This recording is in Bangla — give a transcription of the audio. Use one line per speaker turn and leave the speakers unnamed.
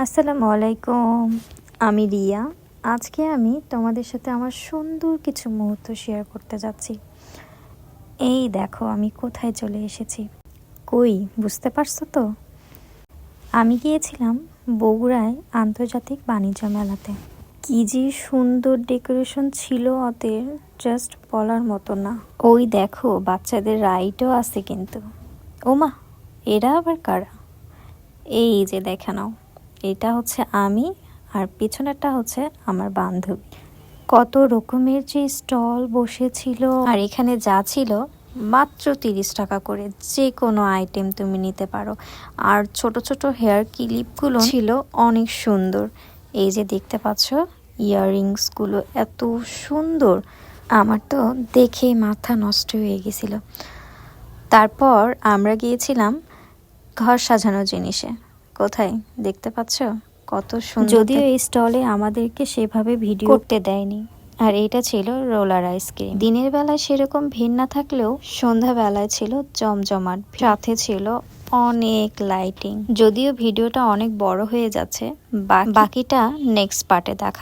আসসালামু আলাইকুম। আমি রিয়া। আজকে আমি তোমাদের সাথে আমার সুন্দর কিছু মুহূর্ত শেয়ার করতে যাচ্ছি। এই দেখো আমি কোথায় চলে এসেছি। কই বুঝতে পারছো তো? আমি গিয়েছিলাম বগুড়ায় আন্তর্জাতিক বাণিজ্য মেলাতে। কি যে সুন্দর ডেকোরেশন ছিল ওদের, জাস্ট বলার মতো না। ওই দেখো বাচ্চাদের রাইডও আছে কিন্তু। ওমা, এরা আবার কারা? এই যে দেখে নাও, এটা হচ্ছে আমি, আর পিছনেরটা হচ্ছে আমার বান্ধবী। কত রকমের যে স্টল বসেছিল, আর এখানে যা ছিল মাত্র 30 টাকা করে যে কোনো আইটেম তুমি নিতে পারো। আর ছোট ছোট হেয়ার ক্লিপগুলো ছিল অনেক সুন্দর। এই যে দেখতে পাচ্ছ ইয়াররিংসগুলো এত সুন্দর, আমার তো দেখেই মাথা নষ্ট হয়ে গেছিল। তারপর আমরা গিয়েছিলাম ঘর সাজানোর জিনিসে। কোথায় দেখতে পাচ্ছ কত সুন্দর। যদিও এই স্টলে আমাদেরকে সেভাবে ভিডিও করতে দেয়নি। আর এটা ছিল রোলার আইসক্রিম। দিনের বেলায় সেরকম ভিড় না থাকলেও সন্ধ্যাবেলায় ছিল জমজমাট, সাথে ছিল অনেক লাইটিং। যদিও ভিডিওটা অনেক বড় হয়ে যাচ্ছে, বাকিটা নেক্সট পার্টে দেখাবো।